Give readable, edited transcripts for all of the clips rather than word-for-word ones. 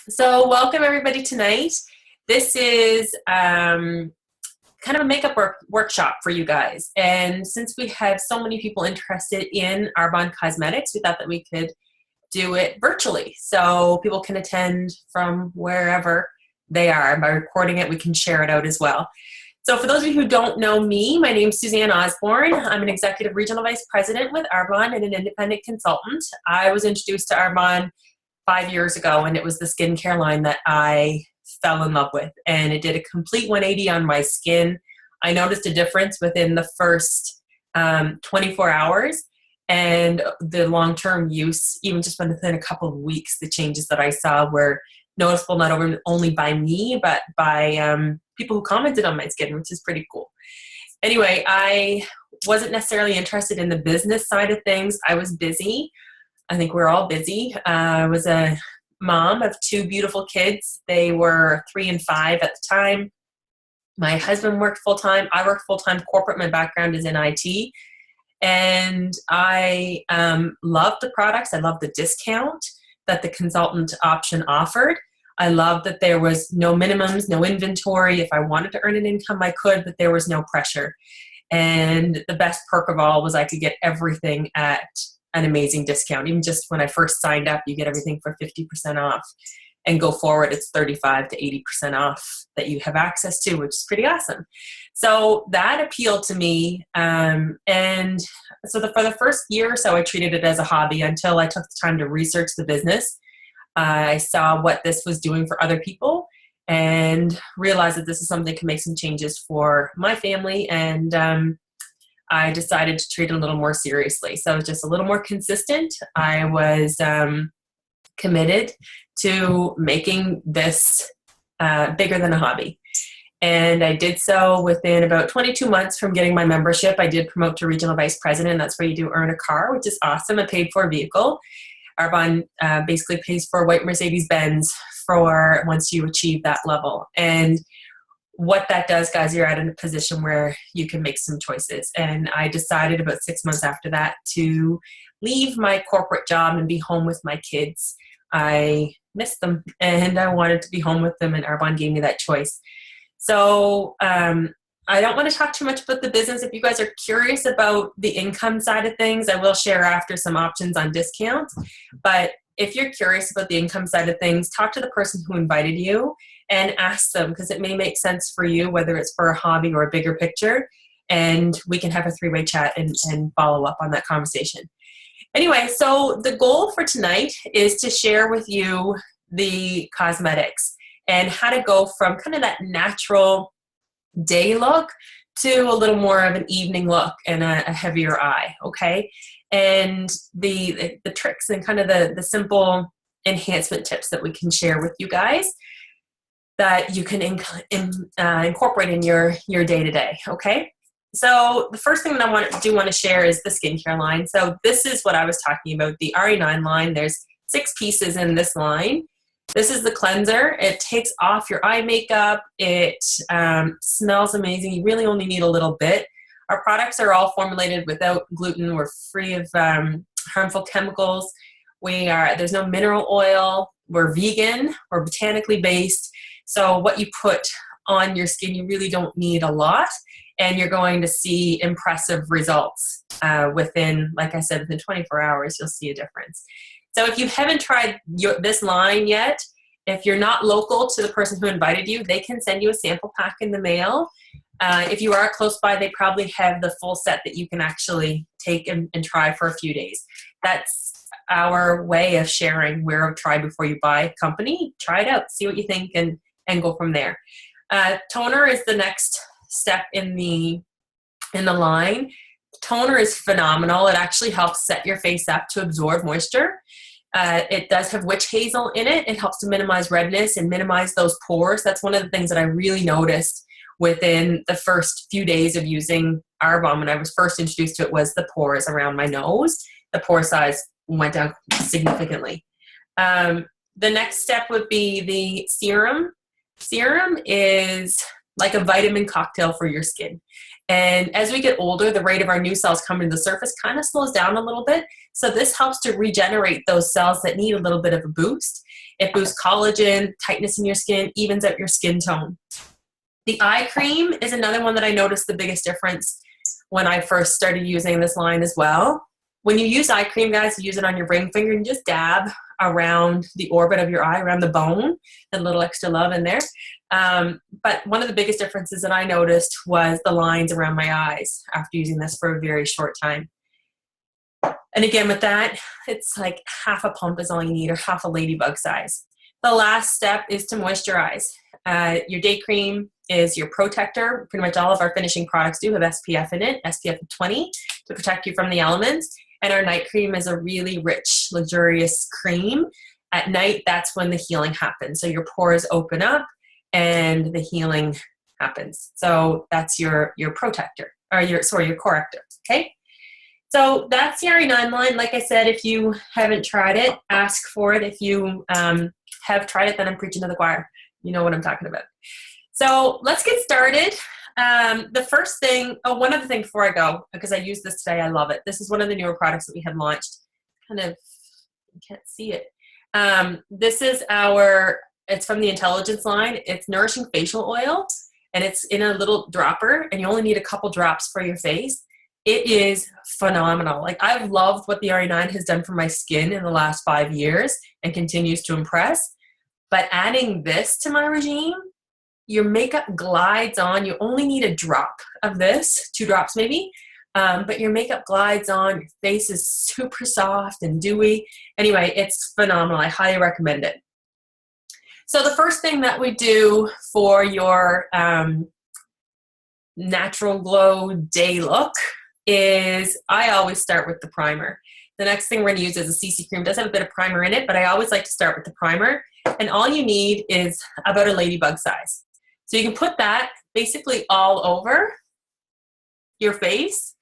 So welcome everybody tonight. This is kind of a makeup workshop for you guys. And since we have so many people interested in Arbonne Cosmetics, we thought that we could do it virtually. So people can attend from wherever they are. By recording it, we can share it out as well. So for those of you who don't know me, my name is Suzanne Osborne. I'm an Executive Regional Vice President with Arbonne and an independent consultant. I was introduced to Arbonne 5 years ago, and it was the skincare line that I fell in love with. And it did a complete 180 on my skin. I noticed a difference within the first 24 hours. And the long-term use, even just within a couple of weeks, the changes that I saw were noticeable not only by me, but by people who commented on my skin, which is pretty cool. Anyway, I wasn't necessarily interested in the business side of things. I was busy. I think we're all busy. I was a mom of two beautiful kids. They were 3 and 5 at the time. My husband worked full-time. I worked full-time corporate. My background is in IT. And I loved the products. I loved the discount that the consultant option offered. I loved that there was no minimums, no inventory. If I wanted to earn an income, I could, but there was no pressure. And the best perk of all was I could get everything at an amazing discount. Even just when I first signed up, you get everything for 50% off. And go forward, it's 35 to 80% off that you have access to, which is pretty awesome. So that appealed to me. And so for the first year or so, I treated it as a hobby until I took the time to research the business. I saw what this was doing for other people and realized that this is something that can make some changes for my family. And I decided to treat it a little more seriously. So I was just a little more consistent. I was committed to making this bigger than a hobby. And I did so within about 22 months from getting my membership. I did promote to Regional Vice President. That's where you do earn a car, which is awesome, a paid-for vehicle. Arbonne basically pays for a white Mercedes-Benz for once you achieve that level. And what that does, guys, you're at a position where you can make some choices. And I decided about 6 months after that to leave my corporate job and be home with my kids. I missed them and I wanted to be home with them, and Arbonne gave me that choice. So I don't want to talk too much about the business. If you guys are curious about the income side of things, I will share after some options on discounts. But if you're curious about the income side of things, talk to the person who invited you and ask them, because it may make sense for you, whether it's for a hobby or a bigger picture, and we can have a three-way chat and follow up on that conversation. Anyway, so the goal for tonight is to share with you the cosmetics and how to go from kind of that natural day look to a little more of an evening look and a heavier eye, okay? And the tricks and kind of the simple enhancement tips that we can share with you guys that you can incorporate in your day-to-day, okay? So the first thing that I want to share is the skincare line. So this is what I was talking about, the RE9 line. There's 6 pieces in this line. This is the cleanser. It takes off your eye makeup. It smells amazing. You really only need a little bit. Our products are all formulated without gluten. We're free of harmful chemicals. There's no mineral oil. We're vegan. We're botanically based. So what you put on your skin, you really don't need a lot. And you're going to see impressive results within, like I said, within 24 hours, you'll see a difference. So if you haven't tried this line yet, if you're not local to the person who invited you, they can send you a sample pack in the mail. If you are close by, they probably have the full set that you can actually take and try for a few days. That's our way of sharing. We're a try before you buy company. Try it out, see what you think, and go from there. Toner is the next step in the line. Toner is phenomenal. It actually helps set your face up to absorb moisture. It does have witch hazel in it. It helps to minimize redness and minimize those pores. That's one of the things that I really noticed within the first few days of using Arbonne. When I was first introduced to it, was the pores around my nose. The pore size went down significantly. The next step would be the serum. Serum is like a vitamin cocktail for your skin. And as we get older, the rate of our new cells coming to the surface kind of slows down a little bit. So this helps to regenerate those cells that need a little bit of a boost. It boosts collagen, tightness in your skin, evens out your skin tone. The eye cream is another one that I noticed the biggest difference when I first started using this line as well. When you use eye cream, guys, you use it on your ring finger and just dab around the orbit of your eye, around the bone, a little extra love in there. But one of the biggest differences that I noticed was the lines around my eyes after using this for a very short time. And again, with that, it's like half a pump is all you need, or half a ladybug size. The last step is to moisturize. Your day cream is your protector. Pretty much all of our finishing products do have SPF in it, SPF of 20, to protect you from the elements. And our night cream is a really rich, luxurious cream. At night, that's when the healing happens. So your pores open up and the healing happens. So that's your protector, or your corrector, okay? So that's the RE9 line. Like I said, if you haven't tried it, ask for it. If you have tried it, then I'm preaching to the choir. You know what I'm talking about. So let's get started. The first thing, one other thing before I go, because I use this today, I love it. This is one of the newer products that we have launched. Kind of, you can't see it. This is it's from the Intelligence line. It's Nourishing Facial Oil, and it's in a little dropper, and you only need a couple drops for your face. It is phenomenal. Like, I've loved what the RE9 has done for my skin in the last 5 years and continues to impress. But adding this to my regime, your makeup glides on. You only need a drop of this, 2 drops maybe, but your makeup glides on. Your face is super soft and dewy. Anyway, it's phenomenal. I highly recommend it. So the first thing that we do for your natural glow day look is I always start with the primer. The next thing we're going to use is a CC cream. It does have a bit of primer in it, but I always like to start with the primer. And all you need is about a ladybug size. So you can put that basically all over your face.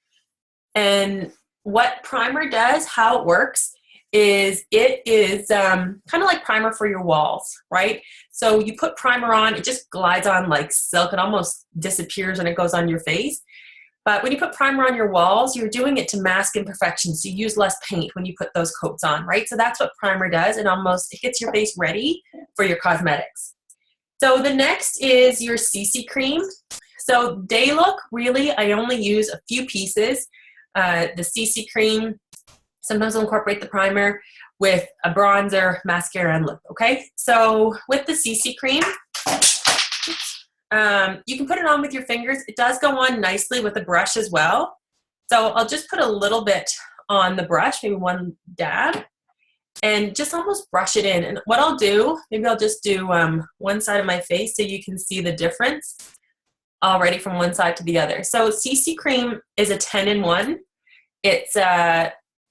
And what primer does, how it works, is it is kind of like primer for your walls, right? So you put primer on, it just glides on like silk. It almost disappears when it goes on your face. But when you put primer on your walls, you're doing it to mask imperfections. So you use less paint when you put those coats on, right? So that's what primer does. It gets your face ready for your cosmetics. So the next is your CC cream. So day look, really, I only use a few pieces. The CC cream, sometimes I'll incorporate the primer with a bronzer, mascara, and lip, okay? So with the CC cream, you can put it on with your fingers. It does go on nicely with a brush as well. So I'll just put a little bit on the brush, maybe one dab, and just almost brush it in. And what I'll do, maybe I'll just do one side of my face so you can see the difference already from one side to the other. So CC cream is a 10-in-1. It's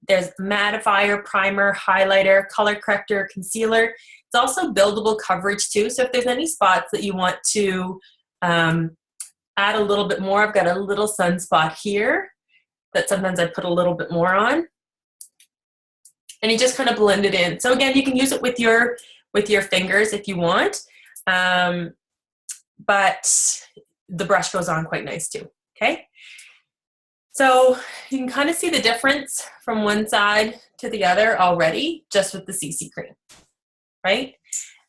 there's mattifier, primer, highlighter, color corrector, concealer. It's also buildable coverage too. So if there's any spots that you want to add a little bit more, I've got a little sunspot here that sometimes I put a little bit more on. And you just kind of blend it in. So again, you can use it with your fingers if you want. But the brush goes on quite nice too, okay? So you can kind of see the difference from one side to the other already just with the CC cream, right?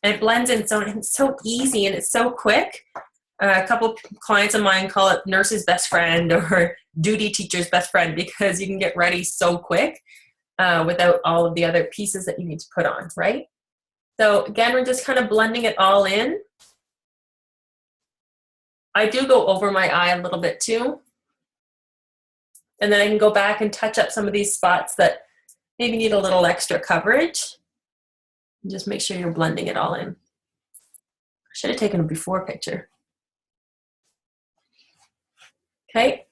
And it blends in, so it's so easy and it's so quick. A couple clients of mine call it nurse's best friend or duty teacher's best friend because you can get ready so quick without all of the other pieces that you need to put on, right? So again, we're just kind of blending it all in. I do go over my eye a little bit too. And then I can go back and touch up some of these spots that maybe need a little extra coverage. And just make sure you're blending it all in. I should have taken a before picture. Okay.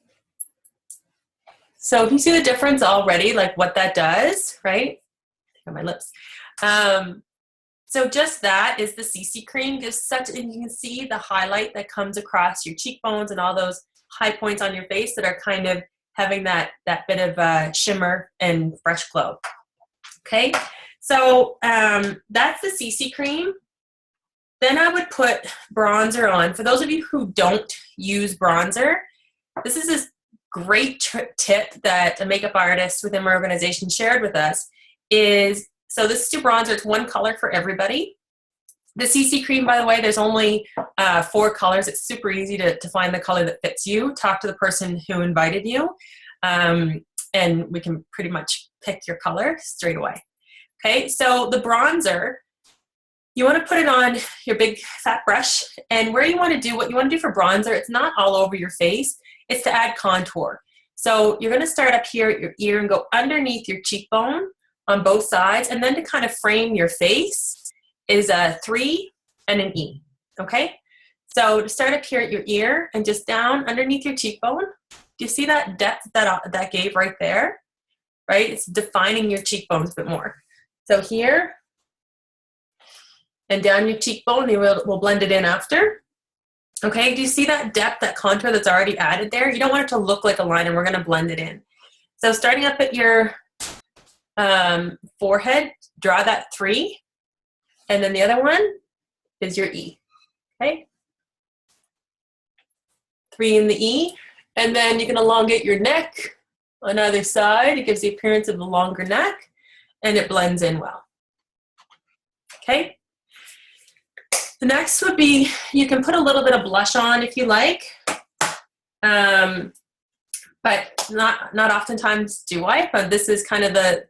So if you see the difference already, like what that does, right? On my lips. So just that is the CC cream. Just such, and you can see the highlight that comes across your cheekbones and all those high points on your face that are kind of having that bit of shimmer and fresh glow. Okay, so that's the CC cream. Then I would put bronzer on. For those of you who don't use bronzer, this is this great tip that a makeup artist within my organization shared with us is, so this is your bronzer. It's one color for everybody. The CC cream, by the way, there's only 4 colors. It's super easy to find the color that fits you. Talk to the person who invited you, and we can pretty much pick your color straight away. Okay, so the bronzer, you want to put it on your big fat brush, and where you want to do, what you want to do for bronzer, it's not all over your face, it's to add contour. So you're going to start up here at your ear and go underneath your cheekbone on both sides, and then to kind of frame your face is a 3 and an E, okay? So to start up here at your ear and just down underneath your cheekbone, do you see that depth that gave right there? Right? It's defining your cheekbones a bit more. So here and down your cheekbone, we'll blend it in after. Okay, do you see that depth, that contour that's already added there? You don't want it to look like a line, and we're gonna blend it in. So starting up at your forehead, draw that 3, and then the other one is your E, okay? 3 in the E, and then you can elongate your neck on either side. It gives the appearance of a longer neck, and it blends in well, okay? The next would be, you can put a little bit of blush on if you like, but not oftentimes do I, but this is kind of the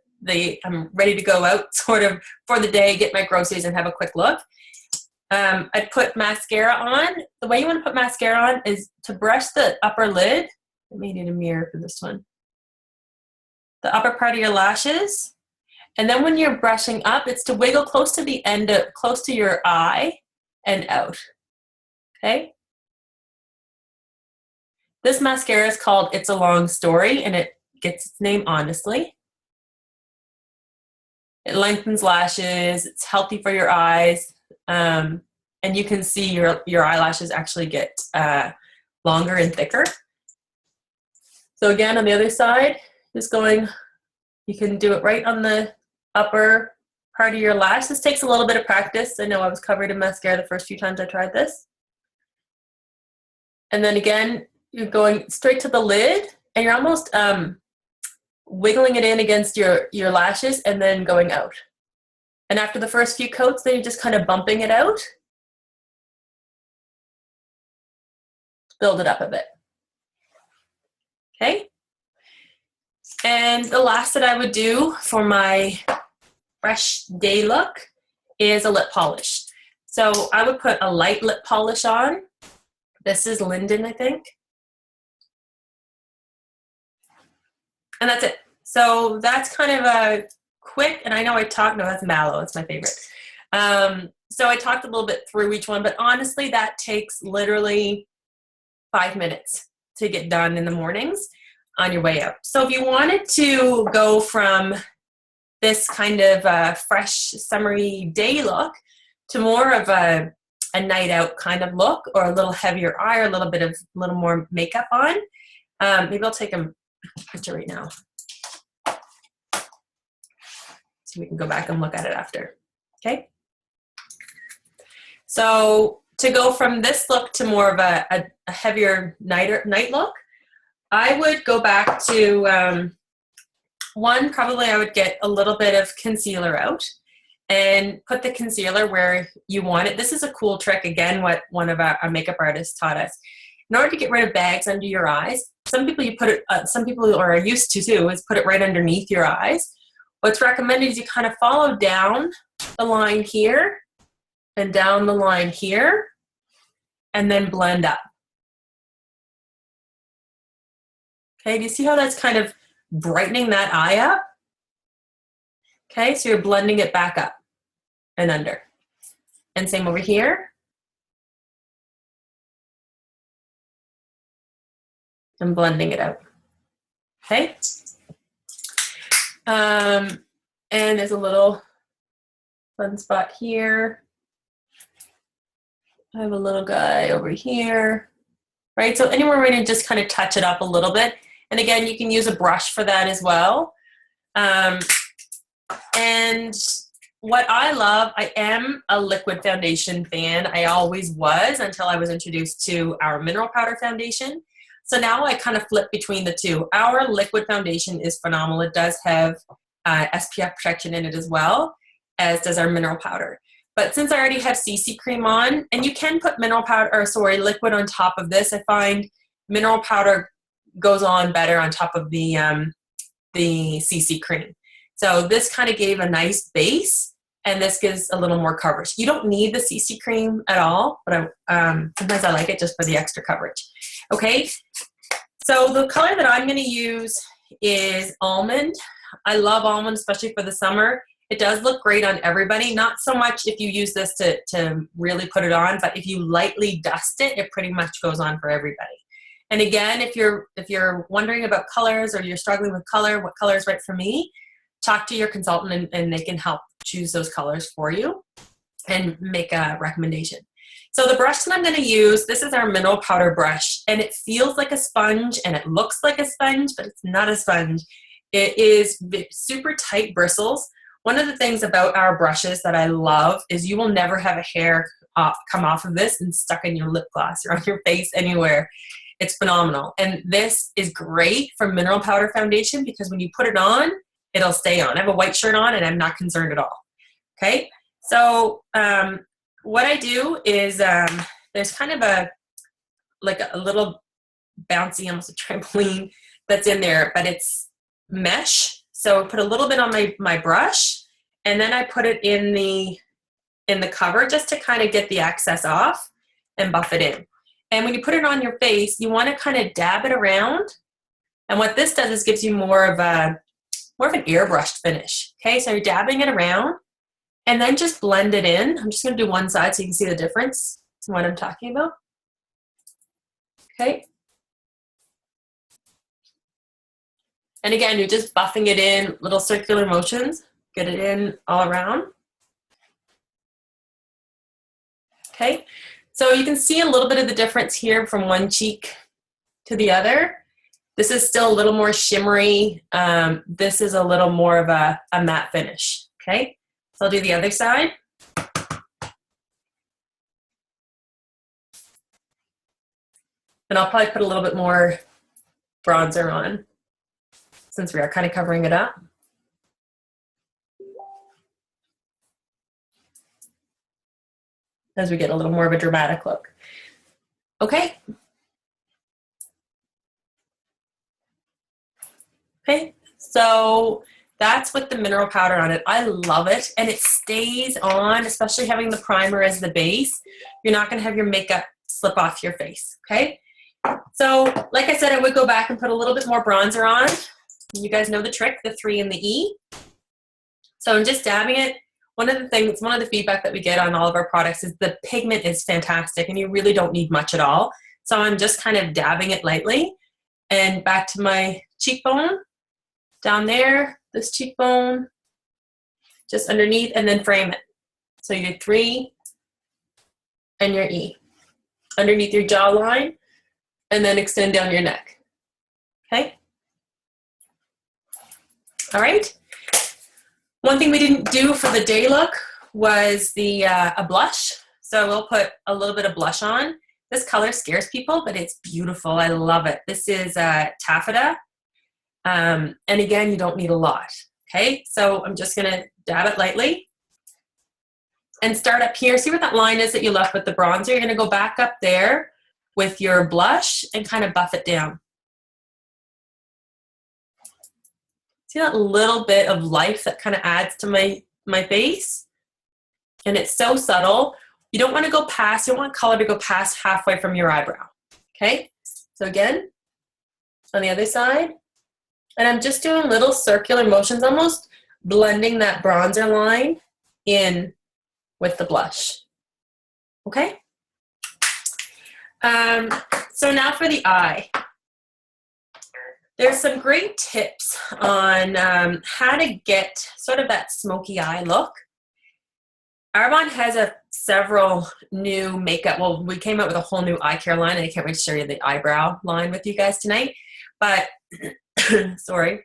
I'm ready to go out sort of for the day, get my groceries and have a quick look. I'd put mascara on. The way you want to put mascara on is to brush the upper lid. I may need a mirror for this one. The upper part of your lashes. And then when you're brushing up, it's to wiggle close to the end, close to your eye and out, okay? This mascara is called It's a Long Story, and it gets its name honestly. It lengthens lashes, it's healthy for your eyes, and you can see your eyelashes actually get longer and thicker. So again, on the other side, just going, you can do it right on the upper part of your lash. This takes a little bit of practice. I know I was covered in mascara the first few times I tried this. And then again, you're going straight to the lid, and you're almost wiggling it in against your lashes and then going out. And after the first few coats, then you're just kind of bumping it out. Build it up a bit. Okay? And the last that I would do for my fresh day look is a lip polish. So I would put a light lip polish on. This is Linden, I think. And that's it. So that's kind of a quick, and I know I talked, no, that's Mallow, it's my favorite. So I talked a little bit through each one, but honestly, that takes literally 5 minutes to get done in the mornings on your way out. So if you wanted to go from this kind of fresh, summery day look to more of a night out kind of look, or a little heavier eye, or a little more makeup on, maybe I'll take a picture right now, so we can go back and look at it after, okay? So to go from this look to more of a heavier night look, I would go back to, one, probably I would get a little bit of concealer out and put the concealer where you want it. This is a cool trick, again, what one of our makeup artists taught us. In order to get rid of bags under your eyes, some people you put it, some people are used to too, is put it right underneath your eyes. What's recommended is you kind of follow down the line here and down the line here, and then blend up. Okay, do you see how that's kind of brightening that eye up? Okay, so you're blending it back up and under. And same over here. And blending it out. Okay? And there's a little fun spot here. I have a little guy over here. Right, so anywhere where you just kind of touch it up a little bit. And again, you can use a brush for that as well. And what I love, I am a liquid foundation fan. I always was until I was introduced to our mineral powder foundation. So now I kind of flip between the two. Our liquid foundation is phenomenal. It does have SPF protection in it as well, as does our mineral powder. But since I already have CC cream on, and you can put mineral powder, or sorry, liquid on top of this, I find mineral powder goes on better on top of the CC cream. So this kind of gave a nice base, and this gives a little more coverage. You don't need the CC cream at all, but sometimes I like it just for the extra coverage. Okay, so the color that I'm going to use is Almond. I love Almond, especially for the summer. It does look great on everybody. Not so much if you use this to really put it on, but if you lightly dust it, it pretty much goes on for everybody. And again, if you're wondering about colors or you're struggling with color, what color is right for me, talk to your consultant and they can help choose those colors for you and make a recommendation. So the brush that I'm going to use, this is our mineral powder brush, and it feels like a sponge and it looks like a sponge, but it's not a sponge. It is super tight bristles. One of the things about our brushes that I love is you will never have a hair come off of this and stuck in your lip gloss or on your face anywhere. It's phenomenal. And this is great for mineral powder foundation because when you put it on, it'll stay on. I have a white shirt on and I'm not concerned at all. Okay, so what I do is there's kind of a little bouncy, almost a trampoline that's in there, but it's mesh. So I put a little bit on my brush, and then I put it in the cover just to kind of get the excess off and buff it in. And when you put it on your face, you want to kind of dab it around. And what this does is gives you more of an airbrushed finish. Okay, so you're dabbing it around, and then just blend it in. I'm just going to do one side so you can see the difference in what I'm talking about. Okay. And again, you're just buffing it in, little circular motions. Get it in all around. Okay, so you can see a little bit of the difference here from one cheek to the other. This is still a little more shimmery. This is a little more of a matte finish. Okay, so I'll do the other side. And I'll probably put a little bit more bronzer on, since we are kind of covering it up. As we get a little more of a dramatic look. Okay. Okay, so that's with the mineral powder on it. I love it, and it stays on, especially having the primer as the base. You're not gonna have your makeup slip off your face, okay? So, like I said, I would go back and put a little bit more bronzer on. You guys know the trick, the 3 and the E. So I'm just dabbing it. One of the feedback that we get on all of our products is the pigment is fantastic and you really don't need much at all. So I'm just kind of dabbing it lightly, and back to my cheekbone, down there, this cheekbone, just underneath, and then frame it. So you do 3 and your E. Underneath your jawline, and then extend down your neck. Okay? All right. One thing we didn't do for the day look was a blush. So we'll put a little bit of blush on. This color scares people, but it's beautiful. I love it. This is taffeta. And again, you don't need a lot. Okay, so I'm just gonna dab it lightly and start up here. See where that line is that you left with the bronzer? You're gonna go back up there with your blush and kind of buff it down. See that little bit of life that kind of adds to my face? And it's so subtle. You don't want to go past, you don't want color to go past halfway from your eyebrow. Okay? So again, on the other side. And I'm just doing little circular motions, almost blending that bronzer line in with the blush. Okay? So now for the eye. There's some great tips on how to get sort of that smoky eye look. Arbonne has several new makeup. Well, we came out with a whole new eye care line, and I can't wait to show you the eyebrow line with you guys tonight. But, sorry.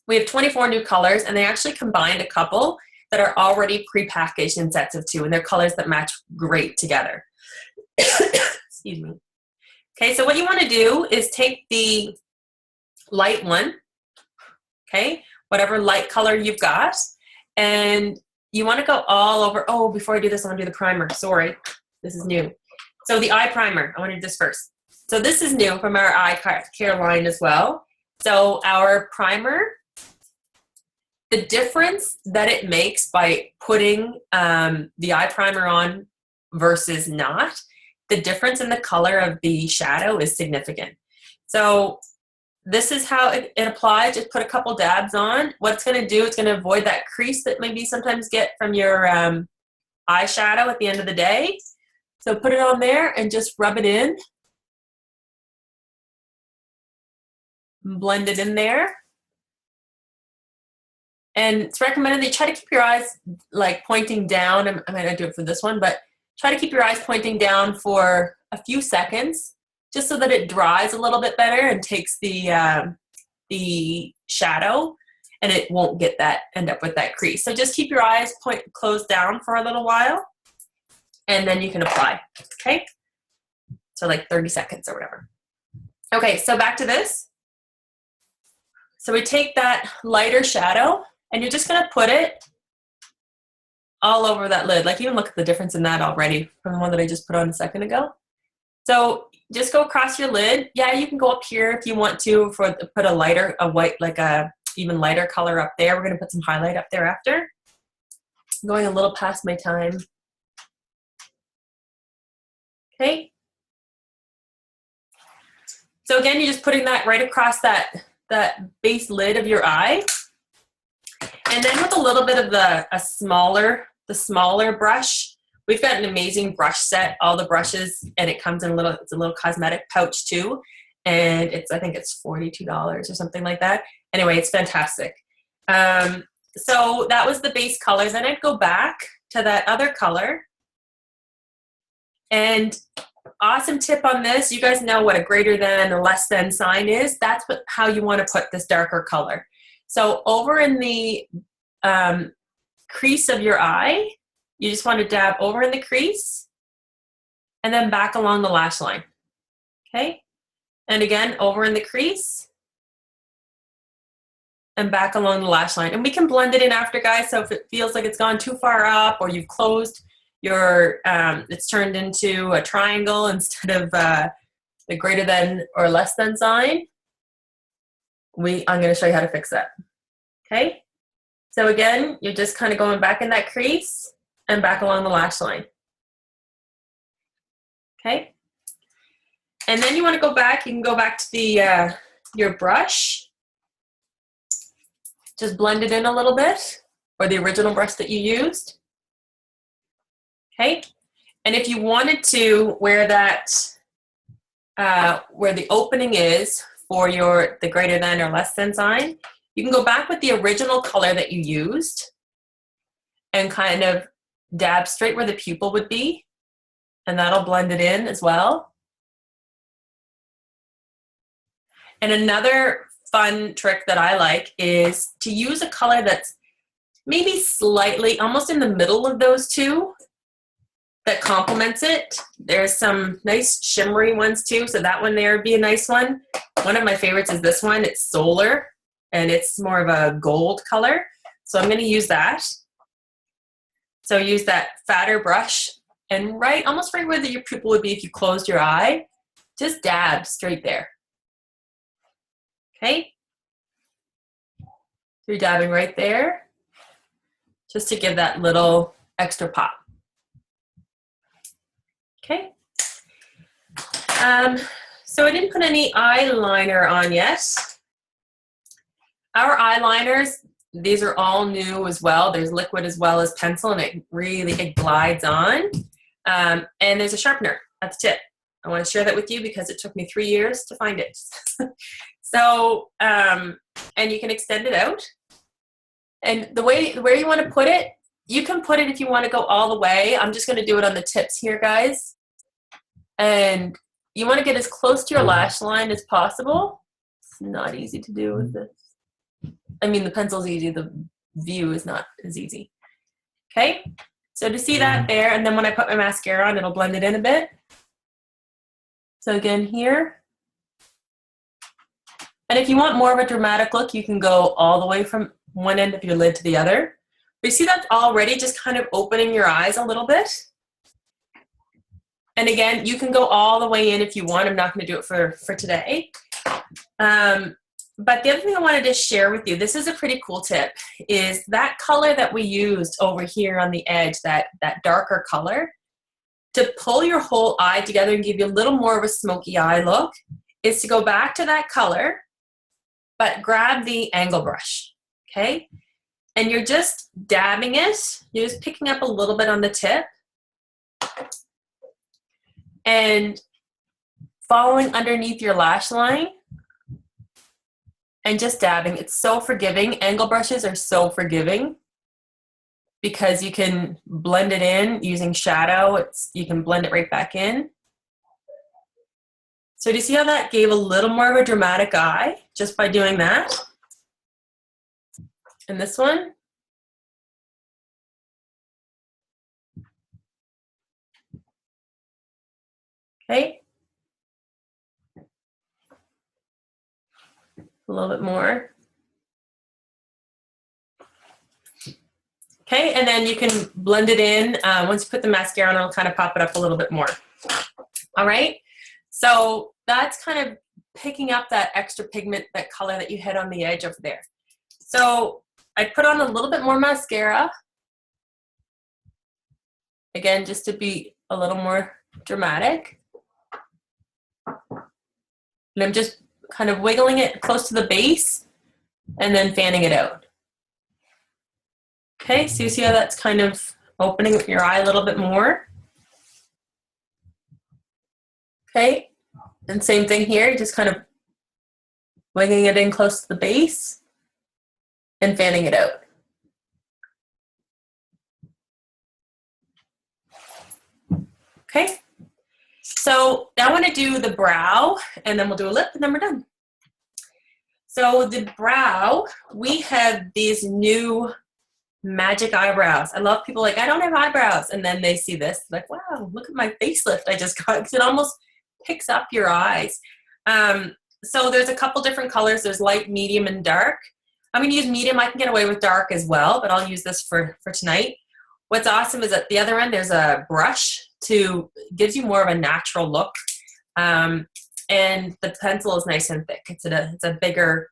We have 24 new colors, and they actually combined a couple that are already pre-packaged in sets of 2, and they're colors that match great together. Excuse me. Okay, so what you want to do is take the light one, okay, whatever light color you've got, and you want to go all over. Oh, before I do this, I want to do the primer. Sorry, this is new. So the eye primer, I want to do this first. So this is new from our eye care line as well. So our primer, the difference that it makes by putting the eye primer on versus not, the difference in the color of the shadow is significant. So this is how it applies. Just put a couple dabs on. What it's going to do, it's going to avoid that crease that maybe sometimes get from your eyeshadow at the end of the day. So put it on there and just rub it in. Blend it in there. And it's recommended that you try to keep your eyes like pointing down. I might not do it for this one, but try to keep your eyes pointing down for a few seconds, just so that it dries a little bit better and takes the shadow, and it won't end up with that crease. So just keep your eyes closed down for a little while, and then you can apply, okay? So like 30 seconds or whatever. Okay, so back to this. So we take that lighter shadow, and you're just gonna put it all over that lid. Like, even look at the difference in that already from the one that I just put on a second ago. So just go across your lid. Yeah, you can go up here if you want to put a white, like a even lighter color up there. We're gonna put some highlight up there after. I'm going a little past my time. Okay. So again, you're just putting that right across that base lid of your eye. And then with a little bit of the smaller brush, we've got an amazing brush set, all the brushes, and it comes in it's a little cosmetic pouch too. And I think it's $42 or something like that. Anyway, it's fantastic. So that was the base color. Then I'd go back to that other color. And awesome tip on this, you guys know what a greater than or less than sign is. That's how you want to put this darker color. So over in the crease of your eye, you just want to dab over in the crease and then back along the lash line, okay? And again, over in the crease and back along the lash line. And we can blend it in after, guys, so if it feels like it's gone too far up or you've closed your, it's turned into a triangle instead of the greater than or less than sign, I'm gonna show you how to fix that, okay? So again, you're just kind of going back in that crease and back along the lash line, okay? And then you want to go back, you can go back to the your brush, just blend it in a little bit, or the original brush that you used, okay? And if you wanted to, where the opening is for the greater than or less than sign, you can go back with the original color that you used and kind of dab straight where the pupil would be, and that'll blend it in as well. And another fun trick that I like is to use a color that's maybe slightly, almost in the middle of those two, that complements it. There's some nice shimmery ones too, so that one there would be a nice one. One of my favorites is this one. It's Solar, and it's more of a gold color. So I'm gonna use that. So use that fatter brush, and almost right where your pupil would be if you closed your eye, just dab straight there. Okay? So you're dabbing right there, just to give that little extra pop. Okay? So I didn't put any eyeliner on yet. Our eyeliners, these are all new as well. There's liquid as well as pencil, and it glides on. And there's a sharpener at the tip. I want to share that with you because it took me 3 years to find it. So, and you can extend it out. And where you want to put it, you can put it if you want to go all the way. I'm just going to do it on the tips here, guys. And you want to get as close to your lash line as possible. It's not easy to do with this. I mean, the pencil's easy, the view is not as easy. Okay, so to see that there, and then when I put my mascara on, it'll blend it in a bit. So again here. And if you want more of a dramatic look, you can go all the way from one end of your lid to the other. But you see that's already just kind of opening your eyes a little bit. And again, you can go all the way in if you want. I'm not going to do it for today. But the other thing I wanted to share with you, this is a pretty cool tip, is that color that we used over here on the edge, that darker color, to pull your whole eye together and give you a little more of a smoky eye look, is to go back to that color, but grab the angle brush, okay? And you're just dabbing it. You're just picking up a little bit on the tip and following underneath your lash line and just dabbing. It's so forgiving. Angle brushes are so forgiving because you can blend it in using shadow. You can blend it right back in. So do you see how that gave a little more of a dramatic eye just by doing that? And this one. Okay. A little bit more. Okay, and then you can blend it in. Once you put the mascara on, it'll kind of pop it up a little bit more. All right, so that's kind of picking up that extra pigment, that color that you had on the edge over there. So I put on a little bit more mascara. Again, just to be a little more dramatic. And I'm just kind of wiggling it close to the base and then fanning it out. Okay, so you see how that's kind of opening your eye a little bit more. Okay, and same thing here, you're just kind of wiggling it in close to the base and fanning it out. Okay, so now I want to do the brow, and then we'll do a lip, and then we're done. So the brow, we have these new magic eyebrows. I love people like, I don't have eyebrows, and then they see this, like, wow, look at my facelift I just got, because it almost picks up your eyes. So there's a couple different colors. There's light, medium, and dark. I'm going to use medium. I can get away with dark as well, but I'll use this for tonight. What's awesome is at the other end, there's a brush gives you more of a natural look. And the pencil is nice and thick. It's a bigger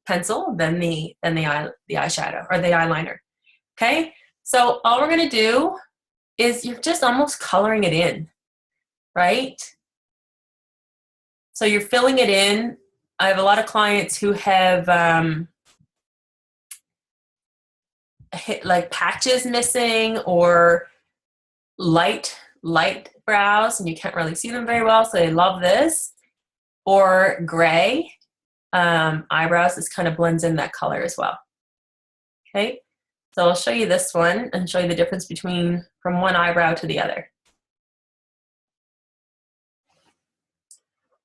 pencil than the eyeshadow or the eyeliner. Okay, so all we're going to do is you're just almost coloring it in, right? So you're filling it in. I have a lot of clients who have like patches missing or light brows, and you can't really see them very well, so they love this. Or gray eyebrows. This kind of blends in that color as well. Okay, so I'll show you this one and show you the difference from one eyebrow to the other.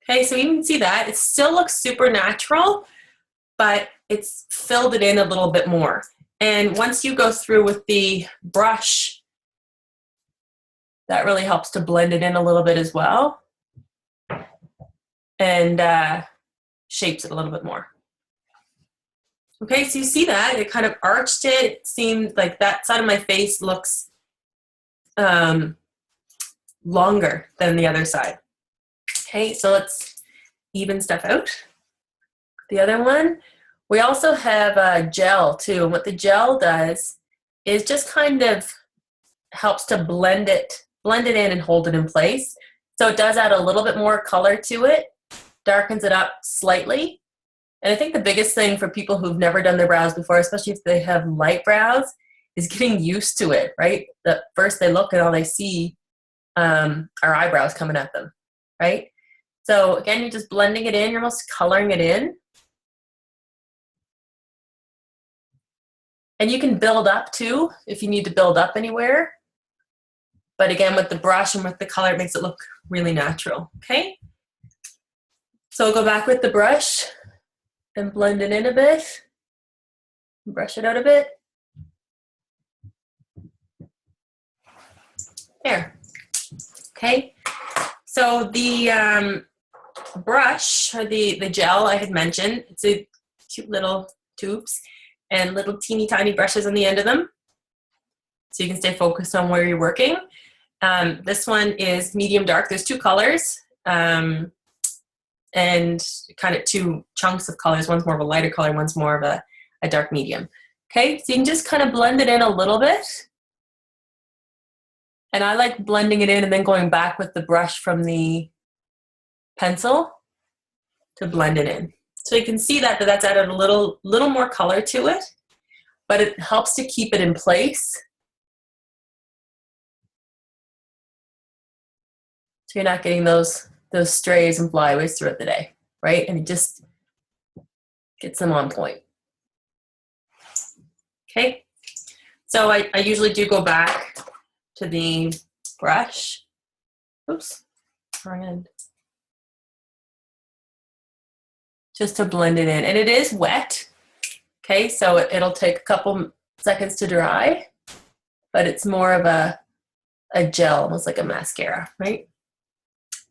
Okay, so you can see that. It still looks super natural, but it's filled it in a little bit more. And once you go through with the brush, that really helps to blend it in a little bit as well. And shapes it a little bit more. Okay, so you see that? It kind of arched it. It seemed like that side of my face looks longer than the other side. Okay, so let's even stuff out. The other one, we also have a gel too. And what the gel does is just kind of helps to blend it in and hold it in place. So it does add a little bit more color to it, darkens it up slightly. And I think the biggest thing for people who've never done their brows before, especially if they have light brows, is getting used to it, right? That first they look and all they see are eyebrows coming at them, right? So again, you're just blending it in, you're almost coloring it in. And you can build up too, if you need to build up anywhere. But again, with the brush and with the color, it makes it look really natural, okay? So I'll go back with the brush and blend it in a bit. Brush it out a bit. There. Okay. So the brush, or the gel I had mentioned, it's a cute little tubes and little teeny tiny brushes on the end of them, so you can stay focused on where you're working. This one is medium dark. There's two colors, and kind of two chunks of colors. One's more of a lighter color, one's more of a dark medium. Okay, so you can just kind of blend it in a little bit. And I like blending it in and then going back with the brush from the pencil to blend it in. So you can see that that's added a little more color to it, but it helps to keep it in place. So you're not getting those strays and flyaways throughout the day, right? And it just gets them on point. Okay, so I usually do go back to the brush. Oops, wrong end. Just to blend it in. And it is wet, okay? So it'll take a couple seconds to dry, but it's more of a gel, almost like a mascara, right?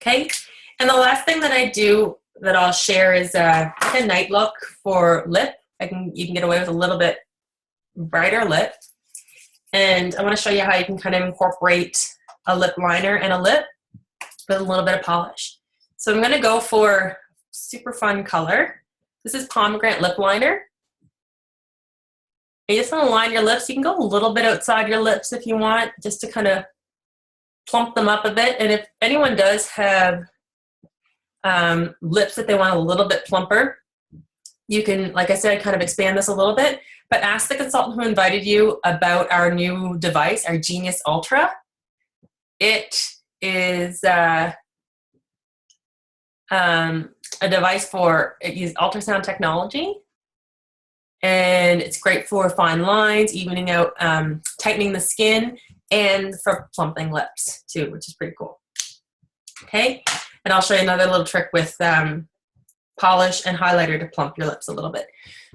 Okay, and the last thing that I do that I'll share is like a night look for lip. You can get away with a little bit brighter lip. And I want to show you how you can kind of incorporate a lip liner and a lip with a little bit of polish. So I'm going to go for super fun color. This is pomegranate lip liner. And you just want to line your lips. You can go a little bit outside your lips if you want, just to kind of plump them up a bit. And if anyone does have lips that they want a little bit plumper, you can, like I said, kind of expand this a little bit. But ask the consultant who invited you about our new device, our Genius Ultra. It is a device it uses ultrasound technology, and it's great for fine lines, evening out, tightening the skin, and for plumping lips too, which is pretty cool. Okay, and I'll show you another little trick with polish and highlighter to plump your lips a little bit.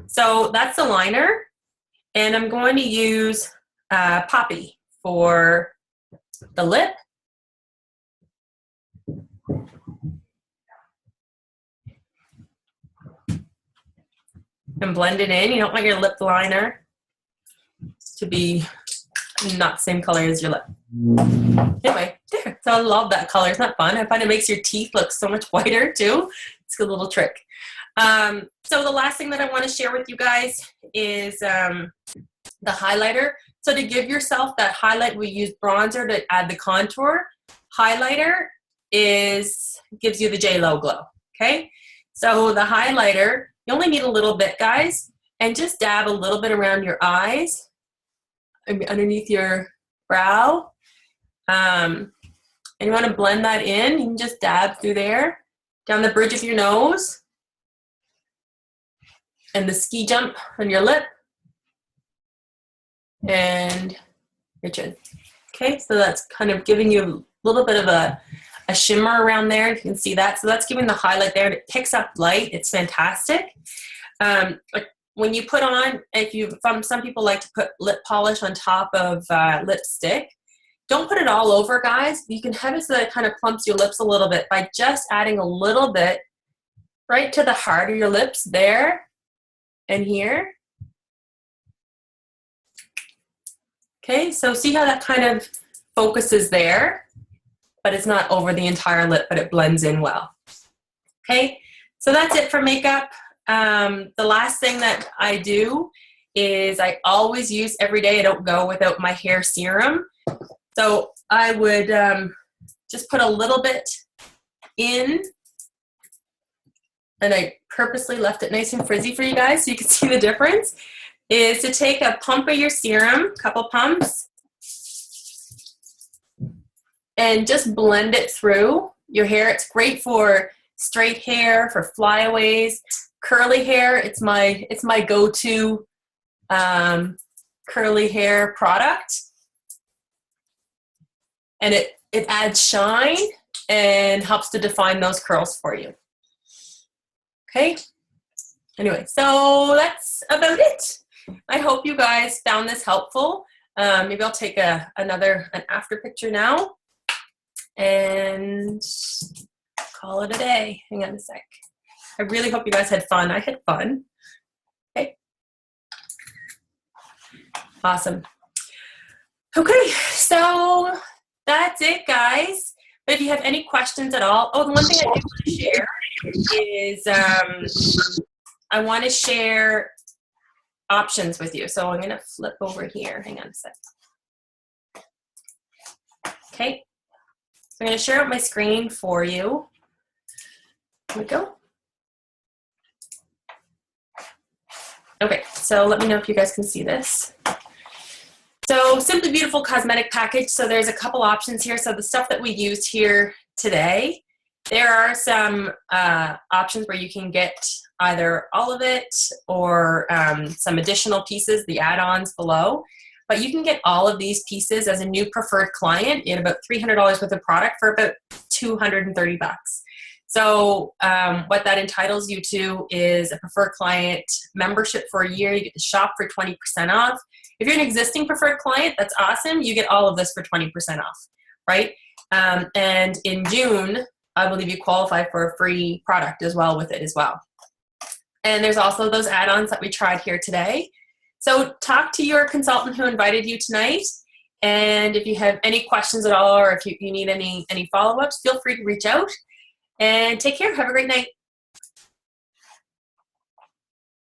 So that's the liner, and I'm going to use Poppy for the lip. And blend it in. You don't want your lip liner to be not the same color as your lip. Anyway, there. So I love that color. Isn't that fun? I find it makes your teeth look so much whiter too. It's a good little trick. So the last thing that I want to share with you guys is the highlighter. So to give yourself that highlight, we use bronzer to add the contour. Highlighter gives you the J-Lo glow. Okay? So the highlighter, you only need a little bit, guys, and just dab a little bit around your eyes, underneath your brow. And you want to blend that in. You can just dab through there, down the bridge of your nose, and the ski jump on your lip, and your chin. Okay, so that's kind of giving you a little bit of a shimmer around there. You can see that. So that's giving the highlight there. It picks up light. It's fantastic. When you put on, some people like to put lip polish on top of lipstick. Don't put it all over, guys. You can have it so that it kind of plumps your lips a little bit by just adding a little bit right to the heart of your lips there and here. Okay, so see how that kind of focuses there, but it's not over the entire lip, but it blends in well. Okay, so that's it for makeup. The last thing that I do is I always use every day. I don't go without my hair serum. So I would just put a little bit in, and I purposely left it nice and frizzy for you guys so you can see the difference, is to take a pump of your serum, a couple pumps, and just blend it through your hair. It's great for straight hair, for flyaways, curly hair. It's my go-to curly hair product. And it adds shine and helps to define those curls for you. Okay? Anyway, so that's about it. I hope you guys found this helpful. Maybe I'll take an after picture now. and call it a day. Hang on a sec. I really hope you guys had fun. I had fun. Okay. Awesome. Okay, so that's it, guys. But if you have any questions at all, oh, the one thing I do want to share is I want to share options with you. So I'm going to flip over here. Hang on a sec. Okay. So I'm going to share out my screen for you. Here we go. Okay, so let me know if you guys can see this. So Simply Beautiful cosmetic package. So there's a couple options here. So the stuff that we used here today, there are some options where you can get either all of it or some additional pieces, the add-ons below. But you can get all of these pieces as a new preferred client at about $300 worth of product for about $230. So what that entitles you to is a preferred client membership for a year. You get to shop for 20% off. If you're an existing preferred client, that's awesome. You get all of this for 20% off, right? And in June, I believe you qualify for a free product as well with it as well. And there's also those add-ons that we tried here today. So talk to your consultant who invited you tonight. And if you have any questions at all, or if you need any follow-ups, feel free to reach out. And take care. Have a great night.